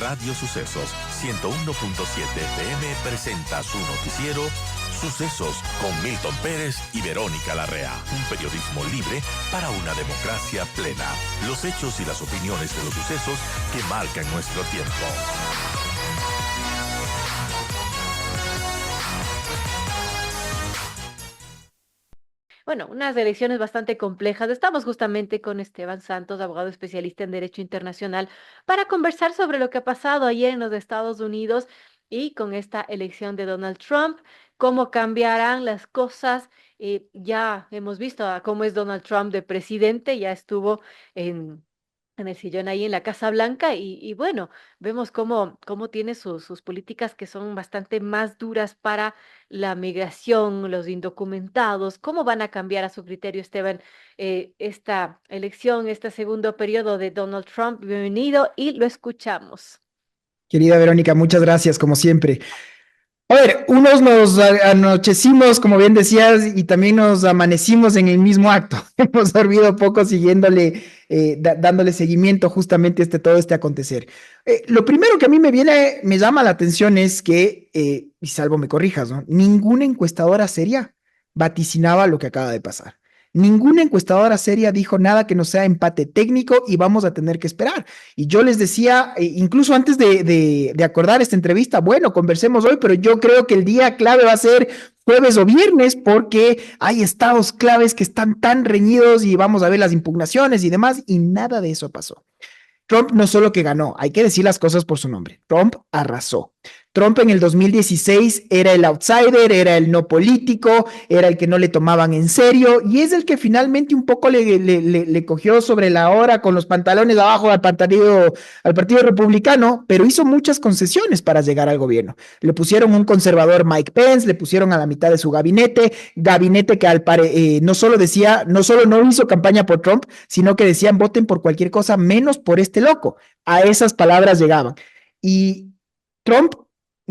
Radio Sucesos 101.7 FM presenta su noticiero Sucesos con Milton Pérez y Verónica Larrea. Un periodismo libre para una democracia plena. Los hechos y las opiniones de los sucesos que marcan nuestro tiempo. Bueno, unas elecciones bastante complejas. Estamos justamente con Esteban Santos, abogado especialista en Derecho Internacional, para conversar sobre lo que ha pasado ayer en los Estados Unidos y con esta elección de Donald Trump, cómo cambiarán las cosas. Ya hemos visto cómo es Donald Trump de presidente, ya estuvo en el sillón ahí en la Casa Blanca y bueno, vemos cómo tiene sus políticas que son bastante más duras para la migración, los indocumentados. ¿Cómo van a cambiar a su criterio, Esteban, esta elección, este segundo periodo de Donald Trump? Bienvenido y lo escuchamos. Querida Verónica, muchas gracias, como siempre. A ver, unos nos anochecimos, como bien decías, y también nos amanecimos en el mismo acto. Hemos dormido poco siguiéndole, dándole seguimiento justamente a todo este acontecer. Lo primero que a mí me llama la atención es que, y salvo me corrijas, ¿no? Ninguna encuestadora seria vaticinaba lo que acaba de pasar. Ninguna encuestadora seria dijo nada que no sea empate técnico y vamos a tener que esperar. Y yo les decía, incluso antes de acordar esta entrevista, bueno, conversemos hoy, pero yo creo que el día clave va a ser jueves o viernes porque hay estados claves que están tan reñidos y vamos a ver las impugnaciones y demás, y nada de eso pasó. Trump no solo que ganó, hay que decir las cosas por su nombre. Trump arrasó. Trump en el 2016 era el outsider, era el no político, era el que no le tomaban en serio y es el que finalmente un poco le cogió sobre la hora con los pantalones abajo al partido republicano, pero hizo muchas concesiones para llegar al gobierno. Le pusieron un conservador Mike Pence, le pusieron a la mitad de su gabinete que no solo no hizo campaña por Trump, sino que decían voten por cualquier cosa menos por este loco. A esas palabras llegaban. Y Trump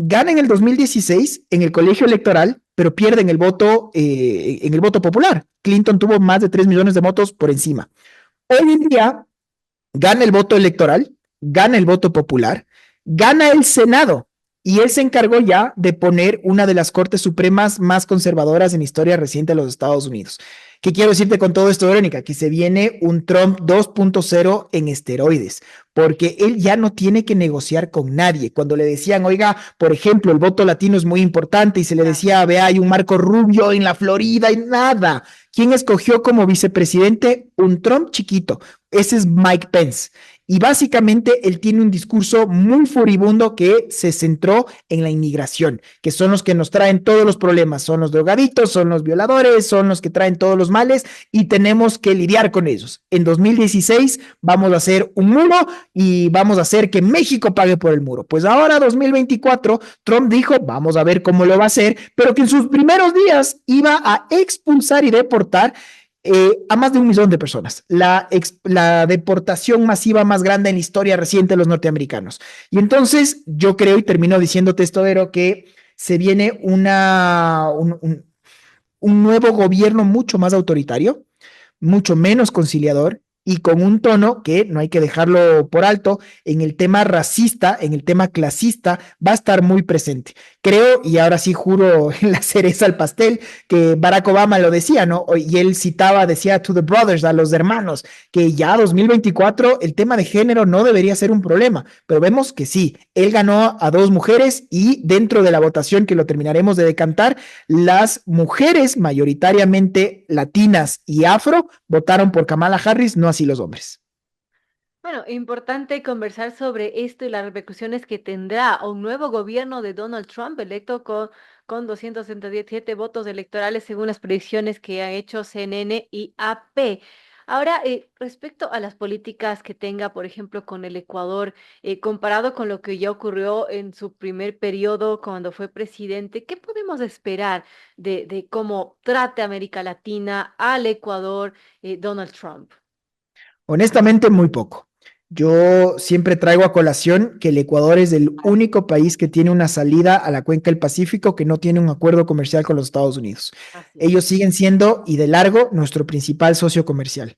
gana en el 2016 en el colegio electoral, pero pierde en el voto popular. Clinton tuvo más de 3 millones de votos por encima. Hoy en día gana el voto electoral, gana el voto popular, gana el Senado y él se encargó ya de poner una de las cortes supremas más conservadoras en historia reciente de los Estados Unidos. ¿Qué quiero decirte con todo esto, Verónica? Que se viene un Trump 2.0 en esteroides, porque él ya no tiene que negociar con nadie. Cuando le decían, oiga, por ejemplo, el voto latino es muy importante y se le decía, vea, hay un Marco Rubio en la Florida y nada. ¿Quién escogió como vicepresidente? Un Trump chiquito. Ese es Mike Pence. Y básicamente él tiene un discurso muy furibundo que se centró en la inmigración, que son los que nos traen todos los problemas, son los drogaditos, son los violadores, son los que traen todos los males y tenemos que lidiar con ellos. En 2016 vamos a hacer un muro y vamos a hacer que México pague por el muro. Pues ahora 2024 Trump dijo, vamos a ver cómo lo va a hacer, pero que en sus primeros días iba a expulsar y deportar a más de 1 millón de personas, la deportación masiva más grande en la historia reciente de los norteamericanos. Y entonces yo creo, y termino diciéndote esto, Vero, que se viene un nuevo gobierno mucho más autoritario, mucho menos conciliador y con un tono que no hay que dejarlo por alto en el tema racista, en el tema clasista, va a estar muy presente. Creo, y ahora sí juro en la cereza al pastel, que Barack Obama lo decía, ¿no? Y él decía to the brothers, a los hermanos, que ya 2024 el tema de género no debería ser un problema, pero vemos que sí, él ganó a 2 mujeres y dentro de la votación que lo terminaremos de decantar, las mujeres mayoritariamente latinas y afro votaron por Kamala Harris, no así los hombres. Bueno, importante conversar sobre esto y las repercusiones que tendrá un nuevo gobierno de Donald Trump, electo con 267 votos electorales según las predicciones que ha hecho CNN y AP. Ahora, respecto a las políticas que tenga, por ejemplo, con el Ecuador, comparado con lo que ya ocurrió en su primer periodo cuando fue presidente, ¿qué podemos esperar de cómo trate América Latina al Ecuador, Donald Trump? Honestamente, muy poco. Yo siempre traigo a colación que el Ecuador es el único país que tiene una salida a la cuenca del Pacífico que no tiene un acuerdo comercial con los Estados Unidos. Así es. Ellos siguen siendo, y de largo, nuestro principal socio comercial.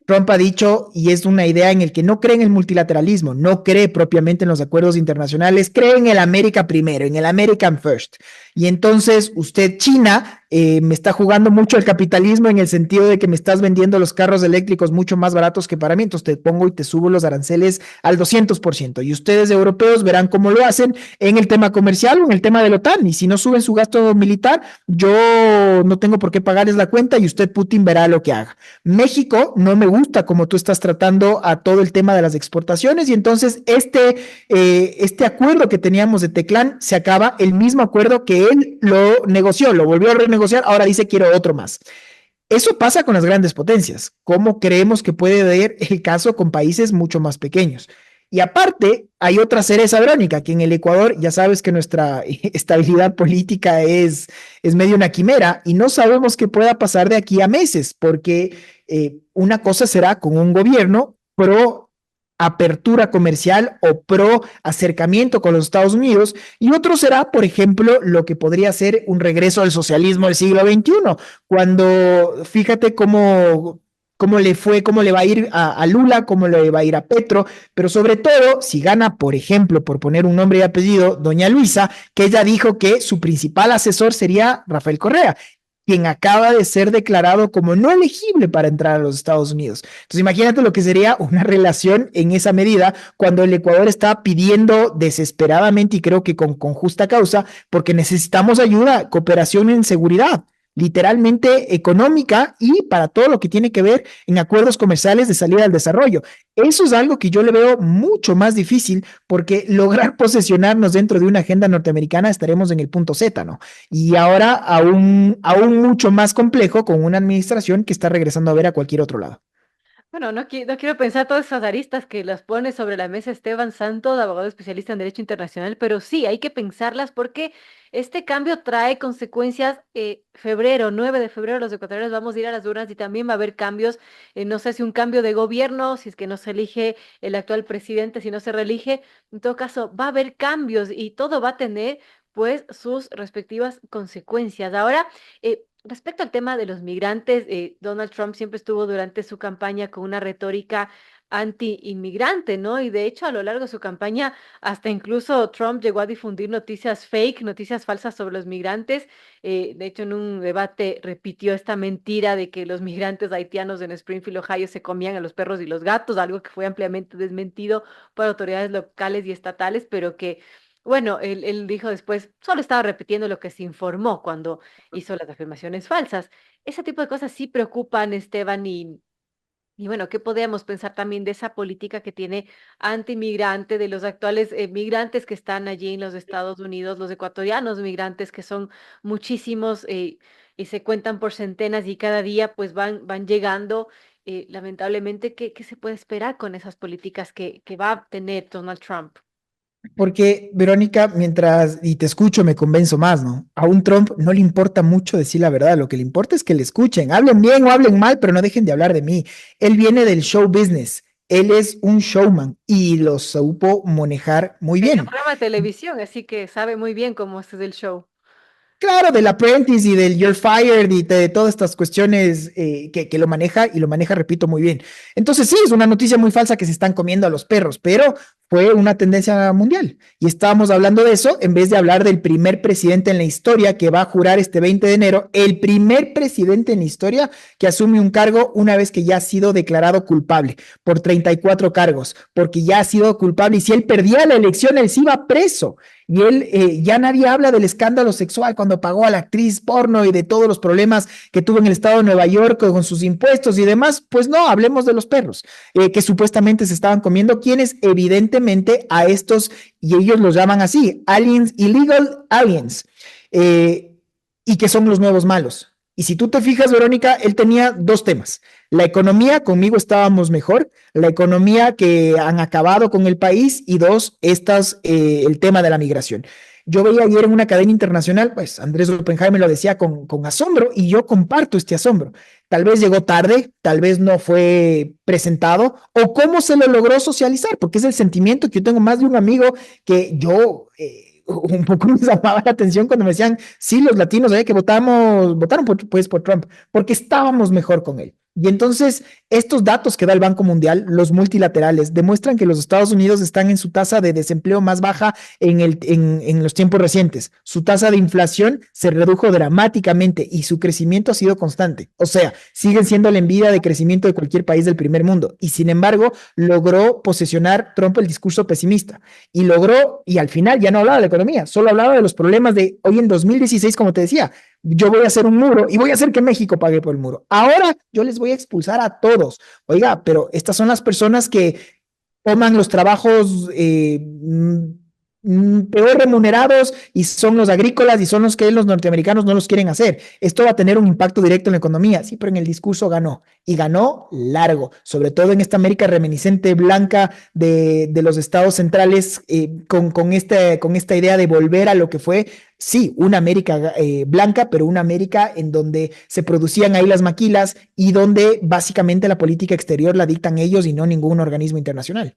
Trump ha dicho, y es una idea en el que no cree en el multilateralismo, no cree propiamente en los acuerdos internacionales, cree en el América primero, en el American First. Y entonces usted, China, me está jugando mucho el capitalismo en el sentido de que me estás vendiendo los carros eléctricos mucho más baratos que para mí, entonces te pongo y te subo los aranceles al 200%. Y ustedes, europeos, verán cómo lo hacen en el tema comercial o en el tema de la OTAN. Y si no suben su gasto militar, yo no tengo por qué pagarles la cuenta y usted, Putin, verá lo que haga. México no me gusta como tú estás tratando a todo el tema de las exportaciones y entonces este acuerdo que teníamos de Teclán se acaba, el mismo acuerdo que él lo negoció, lo volvió a renegociar, ahora dice quiero otro más. Eso pasa con las grandes potencias. ¿Cómo creemos que puede ser el caso con países mucho más pequeños? Y aparte, hay otra cereza, Verónica, que en el Ecuador ya sabes que nuestra estabilidad política es medio una quimera y no sabemos qué pueda pasar de aquí a meses, porque una cosa será con un gobierno pro apertura comercial o pro acercamiento con los Estados Unidos y otro será, por ejemplo, lo que podría ser un regreso al socialismo del siglo XXI, cuando fíjate cómo le fue, cómo le va a ir a Lula, cómo le va a ir a Petro, pero sobre todo si gana, por ejemplo, por poner un nombre y apellido, doña Luisa, que ella dijo que su principal asesor sería Rafael Correa, quien acaba de ser declarado como no elegible para entrar a los Estados Unidos. Entonces, imagínate lo que sería una relación en esa medida cuando el Ecuador está pidiendo desesperadamente y creo que con justa causa, porque necesitamos ayuda, cooperación en seguridad literalmente económica y para todo lo que tiene que ver en acuerdos comerciales de salida al desarrollo. Eso es algo que yo le veo mucho más difícil porque lograr posesionarnos dentro de una agenda norteamericana estaremos en el punto Z, ¿no? Y ahora aún mucho más complejo con una administración que está regresando a ver a cualquier otro lado. Bueno, no quiero pensar todas esas aristas que las pone sobre la mesa Esteban Santos, abogado especialista en Derecho Internacional, pero sí, hay que pensarlas porque este cambio trae consecuencias. 9 de febrero, los ecuatorianos vamos a ir a las urnas y también va a haber cambios. No sé si un cambio de gobierno, si es que no se elige el actual presidente, si no se reelige, en todo caso, va a haber cambios y todo va a tener pues sus respectivas consecuencias. Ahora, respecto al tema de los migrantes, Donald Trump siempre estuvo durante su campaña con una retórica anti-inmigrante, ¿no? Y de hecho, a lo largo de su campaña, hasta incluso Trump llegó a difundir noticias fake, noticias falsas sobre los migrantes. De hecho, en un debate repitió esta mentira de que los migrantes haitianos en Springfield, Ohio, se comían a los perros y los gatos, algo que fue ampliamente desmentido por autoridades locales y estatales, pero que bueno, él dijo después, solo estaba repitiendo lo que se informó cuando hizo las afirmaciones falsas. Ese tipo de cosas sí preocupan, Esteban, y bueno, ¿qué podríamos pensar también de esa política que tiene antimigrante, de los actuales migrantes que están allí en los Estados Unidos, los ecuatorianos migrantes que son muchísimos y se cuentan por centenas y cada día pues van llegando? Lamentablemente, ¿qué se puede esperar con esas políticas que va a tener Donald Trump? Porque, Verónica, mientras, y te escucho, me convenzo más, ¿no? A un Trump no le importa mucho decir la verdad, lo que le importa es que le escuchen, hablen bien o hablen mal, pero no dejen de hablar de mí. Él viene del show business, él es un showman y lo supo manejar muy Tenía bien. programa de televisión, así que sabe muy bien cómo es el show. Claro, del Apprentice y del You're Fired y de todas estas cuestiones que lo maneja y lo maneja, repito, muy bien. Entonces sí, es una noticia muy falsa que se están comiendo a los perros, pero fue una tendencia mundial. Y estábamos hablando de eso en vez de hablar del primer presidente en la historia que va a jurar este 20 de enero, el primer presidente en la historia que asume un cargo una vez que ya ha sido declarado culpable por 34 cargos, porque ya ha sido culpable y si él perdía la elección, él se iba preso. Y él, ya nadie habla del escándalo sexual cuando pagó a la actriz porno y de todos los problemas que tuvo en el estado de Nueva York con sus impuestos y demás. Pues no, hablemos de los perros que supuestamente se estaban comiendo, quienes evidentemente a estos, y ellos los llaman así, aliens, illegal aliens, y que son los nuevos malos. Y si tú te fijas, Verónica, él tenía dos temas. La economía, conmigo estábamos mejor, la economía que han acabado con el país y dos, el tema de la migración. Yo veía ayer en una cadena internacional, pues Andrés Oppenheimer lo decía con asombro y yo comparto este asombro. Tal vez llegó tarde, tal vez no fue presentado o cómo se lo logró socializar, porque es el sentimiento que yo tengo más de un amigo que yo... un poco me llamaba la atención cuando me decían, sí, los latinos, que votaron por Trump, porque estábamos mejor con él. Y entonces Estos datos que da el Banco Mundial, los multilaterales, demuestran que los Estados Unidos están en su tasa de desempleo más baja en los tiempos recientes. Su tasa de inflación se redujo dramáticamente y su crecimiento ha sido constante. O sea, siguen siendo la envidia de crecimiento de cualquier país del primer mundo. Y sin embargo, logró posesionar Trump el discurso pesimista. Y logró, y al final ya no hablaba de la economía, solo hablaba de los problemas de hoy en 2016, como te decía, yo voy a hacer un muro y voy a hacer que México pague por el muro. Ahora yo les voy a expulsar a todos. Oiga, pero estas son las personas que toman los trabajos peor remunerados y son los agrícolas y son los que los norteamericanos no los quieren hacer. Esto va a tener un impacto directo en la economía, sí, pero en el discurso ganó y ganó largo, sobre todo en esta América reminiscente blanca de los estados centrales con esta idea de volver a lo que fue. Sí, una América blanca, pero una América en donde se producían ahí las maquilas y donde básicamente la política exterior la dictan ellos y no ningún organismo internacional.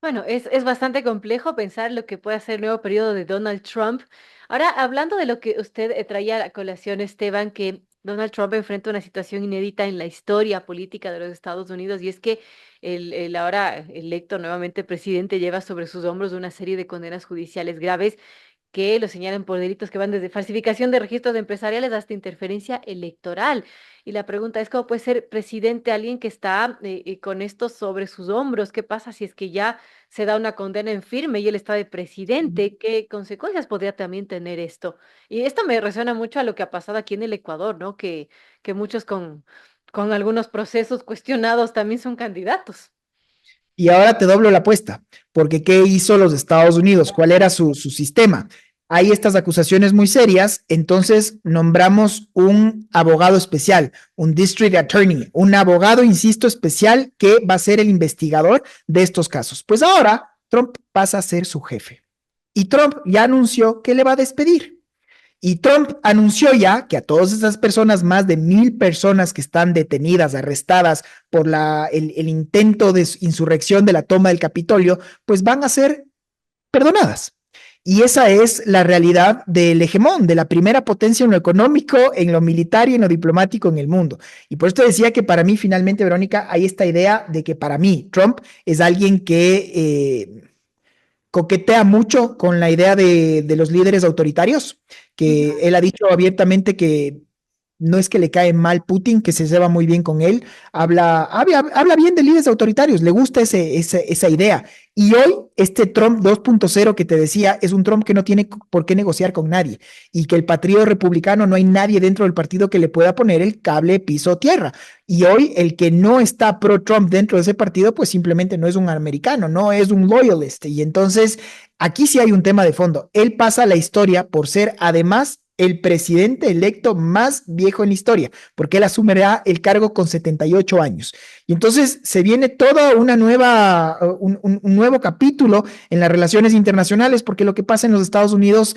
Bueno, es bastante complejo pensar lo que puede ser el nuevo periodo de Donald Trump. Ahora, hablando de lo que usted traía a la colación, Esteban, que Donald Trump enfrenta una situación inédita en la historia política de los Estados Unidos, y es que el ahora electo nuevamente presidente lleva sobre sus hombros una serie de condenas judiciales graves que lo señalan por delitos que van desde falsificación de registros empresariales hasta interferencia electoral. Y la pregunta es, ¿cómo puede ser presidente alguien que está con esto sobre sus hombros? ¿Qué pasa si es que ya se da una condena en firme y él está de presidente? ¿Qué consecuencias podría también tener esto? Y esto me resuena mucho a lo que ha pasado aquí en el Ecuador, ¿no? Que muchos con algunos procesos cuestionados también son candidatos. Y ahora te doblo la apuesta, porque ¿qué hizo los Estados Unidos? ¿Cuál era su sistema? Hay estas acusaciones muy serias, entonces nombramos un abogado especial, un district attorney, un abogado, insisto, especial que va a ser el investigador de estos casos. Pues ahora Trump pasa a ser su jefe. Y Trump ya anunció que le va a despedir. Y Trump anunció ya que a todas esas personas, más de 1,000 personas que están detenidas, arrestadas por el intento de insurrección de la toma del Capitolio, pues van a ser perdonadas. Y esa es la realidad del hegemón, de la primera potencia en lo económico, en lo militar y en lo diplomático en el mundo. Y por esto decía que para mí, finalmente, Verónica, hay esta idea de que para mí Trump es alguien que coquetea mucho con la idea de los líderes autoritarios, que él ha dicho abiertamente que no es que le cae mal Putin, que se lleva muy bien con él, habla bien de líderes autoritarios, le gusta esa idea. Y hoy este Trump 2.0 que te decía es un Trump que no tiene por qué negociar con nadie y que el partido republicano no hay nadie dentro del partido que le pueda poner el cable piso tierra. Y hoy el que no está pro Trump dentro de ese partido, pues simplemente no es un americano, no es un loyalist. Y entonces aquí sí hay un tema de fondo. Él pasa a la historia por ser además el presidente electo más viejo en la historia, porque él asumirá el cargo con 78 años. Y entonces se viene todo un nuevo capítulo en las relaciones internacionales, porque lo que pasa en los Estados Unidos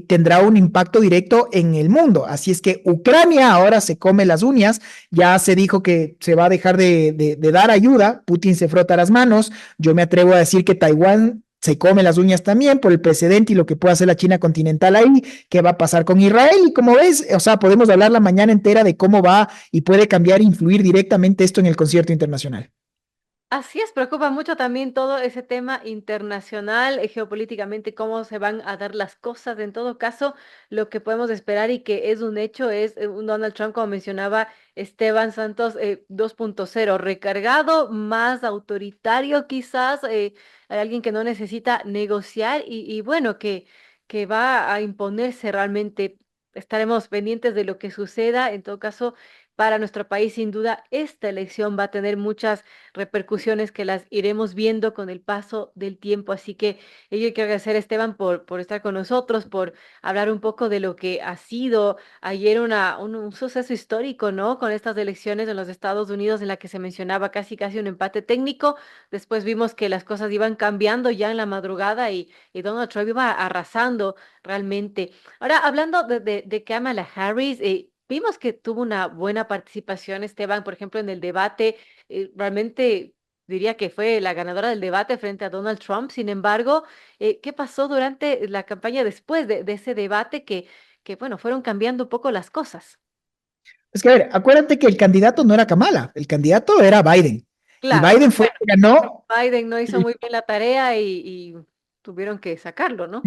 tendrá un impacto directo en el mundo. Así es que Ucrania ahora se come las uñas, ya se dijo que se va a dejar de dar ayuda, Putin se frota las manos, yo me atrevo a decir que Taiwán se come las uñas también por el precedente y lo que puede hacer la China continental ahí, qué va a pasar con Israel. Y como ves, o sea, podemos hablar la mañana entera de cómo va y puede cambiar e influir directamente esto en el concierto internacional. Así es, preocupa mucho también todo ese tema internacional, geopolíticamente, cómo se van a dar las cosas. En todo caso, lo que podemos esperar y que es un hecho es un Donald Trump, como mencionaba Esteban Santos, 2.0, recargado, más autoritario quizás, hay alguien que no necesita negociar y bueno, que va a imponerse realmente. Estaremos pendientes de lo que suceda. En todo caso, para nuestro país, sin duda, esta elección va a tener muchas repercusiones que las iremos viendo con el paso del tiempo. Así que yo quiero agradecer a Esteban por estar con nosotros, por hablar un poco de lo que ha sido ayer un suceso histórico, ¿no? Con estas elecciones en los Estados Unidos en la que se mencionaba casi un empate técnico. Después vimos que las cosas iban cambiando ya en la madrugada y Donald Trump iba arrasando realmente. Ahora, hablando de Kamala Harris, vimos que tuvo una buena participación, Esteban, por ejemplo, en el debate. Realmente diría que fue la ganadora del debate frente a Donald Trump. Sin embargo, ¿qué pasó durante la campaña después de ese debate bueno, fueron cambiando un poco las cosas? Es que, a ver, acuérdate que el candidato no era Kamala, el candidato era Biden. Y Claro, Biden fue el que ganó. Biden no hizo muy bien la tarea y tuvieron que sacarlo, ¿no?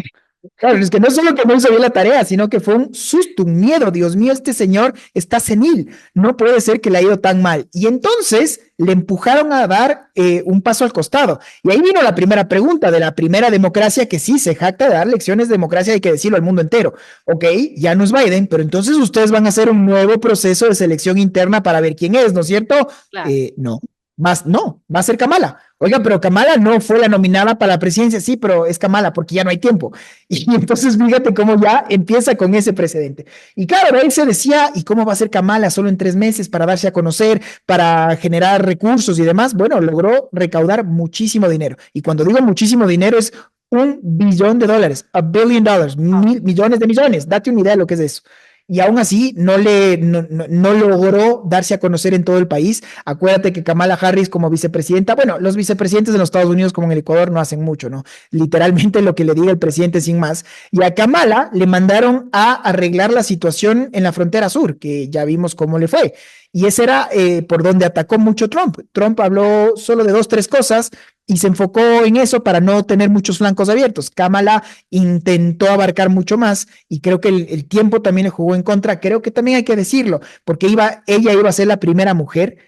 Claro, es que no solo que no hizo bien la tarea, sino que fue un susto, un miedo. Dios mío, este señor está senil. No puede ser que le haya ido tan mal. Y entonces le empujaron a dar un paso al costado. Y ahí vino la primera pregunta de la primera democracia, que sí se jacta de dar lecciones de democracia, hay que decirlo al mundo entero. Ok, ya no es Biden, pero entonces ustedes van a hacer un nuevo proceso de selección interna para ver quién es, ¿no es cierto? Claro. No, más no, va a ser Kamala. Oiga, pero Kamala no fue la nominada para la presidencia, sí, pero es Kamala porque ya no hay tiempo. Y entonces fíjate cómo ya empieza con ese precedente. Y claro, de ahí se decía, ¿y cómo va a ser Kamala solo en 3 meses para darse a conocer, para generar recursos y demás? Bueno, logró recaudar muchísimo dinero. Y cuando digo muchísimo dinero es $1 billón, $1 billion, millones de millones. Date una idea de lo que es eso. Y aún así no logró darse a conocer en todo el país. Acuérdate que Kamala Harris como vicepresidenta, bueno, los vicepresidentes de los Estados Unidos como en el Ecuador no hacen mucho, ¿no? Literalmente lo que le diga el presidente sin más. Y a Kamala le mandaron a arreglar la situación en la frontera sur, que ya vimos cómo le fue. Y ese era por donde atacó mucho Trump. Trump habló solo de dos, tres cosas y se enfocó en eso para no tener muchos flancos abiertos. Kamala intentó abarcar mucho más y creo que el tiempo también le jugó en contra. Creo que también hay que decirlo, porque ella iba a ser la primera mujer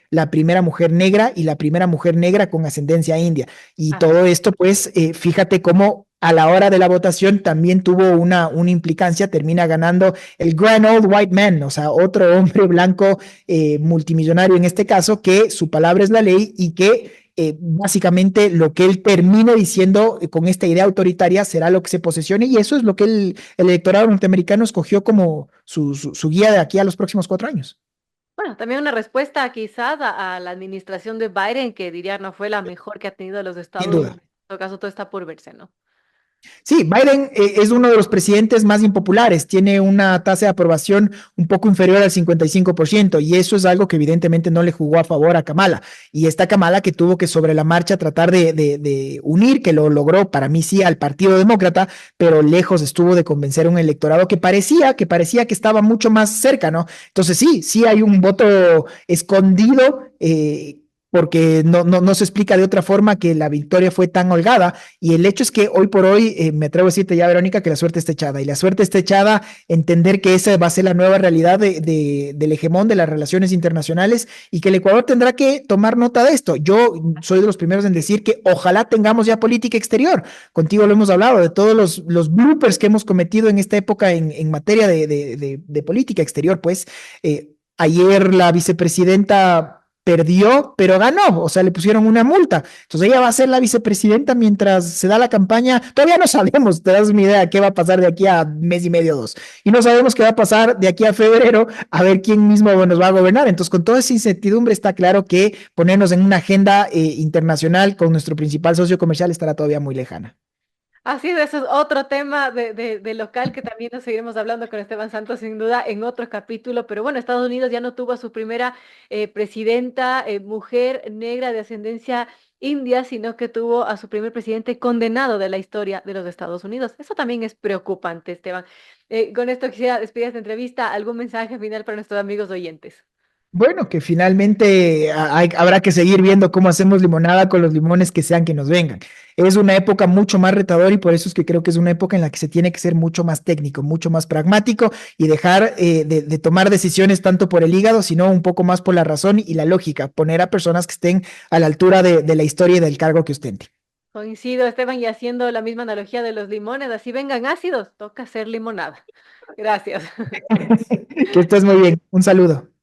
negra y la primera mujer negra con ascendencia india. Y Así. todo esto, pues, fíjate cómo a la hora de la votación también tuvo una implicancia, termina ganando el Grand Old White Man, o sea, otro hombre blanco multimillonario en este caso, que su palabra es la ley y que básicamente lo que él termine diciendo con esta idea autoritaria será lo que se posesione y eso es lo que el electorado norteamericano escogió como su guía de aquí a los próximos 4 años. Bueno, también una respuesta quizás a la administración de Biden, que diría no fue la mejor que ha tenido los Sin Estados Unidos. duda. En todo caso, todo está por verse, ¿no? Sí, Biden es uno de los presidentes más impopulares, tiene una tasa de aprobación un poco inferior al 55% y eso es algo que evidentemente no le jugó a favor a Kamala. Y esta Kamala que tuvo que sobre la marcha tratar de unir, que lo logró para mí sí al Partido Demócrata, pero lejos estuvo de convencer a un electorado que parecía que estaba mucho más cerca, ¿no? Entonces sí hay un voto escondido. Porque no se explica de otra forma que la victoria fue tan holgada. Y el hecho es que hoy por hoy, me atrevo a decirte ya, Verónica, que la suerte está echada. Y la suerte está echada, entender que esa va a ser la nueva realidad del hegemón de las relaciones internacionales y que el Ecuador tendrá que tomar nota de esto. Yo soy de los primeros en decir que ojalá tengamos ya política exterior. Contigo lo hemos hablado, de todos los bloopers que hemos cometido en esta época en materia de política exterior. Pues ayer la vicepresidenta perdió, pero ganó, o sea, le pusieron una multa. Entonces ella va a ser la vicepresidenta mientras se da la campaña. Todavía no sabemos, te das una idea qué va a pasar de aquí a mes y medio, dos. Y no sabemos qué va a pasar de aquí a febrero, a ver quién mismo nos va a gobernar. Entonces, con toda esa incertidumbre, está claro que ponernos en una agenda internacional con nuestro principal socio comercial estará todavía muy lejana. Así es, eso es otro tema de local que también nos seguiremos hablando con Esteban Santos sin duda en otro capítulo, pero bueno, Estados Unidos ya no tuvo a su primera presidenta mujer negra de ascendencia india, sino que tuvo a su primer presidente condenado de la historia de los Estados Unidos. Eso también es preocupante, Esteban. Con esto quisiera despedir esta entrevista. ¿Algún mensaje final para nuestros amigos oyentes? Bueno, que finalmente habrá que seguir viendo cómo hacemos limonada con los limones que sean que nos vengan. Es una época mucho más retadora y por eso es que creo que es una época en la que se tiene que ser mucho más técnico, mucho más pragmático y dejar de tomar decisiones tanto por el hígado, sino un poco más por la razón y la lógica, poner a personas que estén a la altura de la historia y del cargo que ostenten. Coincido, Esteban, y haciendo la misma analogía de los limones, así vengan ácidos, toca hacer limonada. Gracias. Que estés muy bien. Un saludo.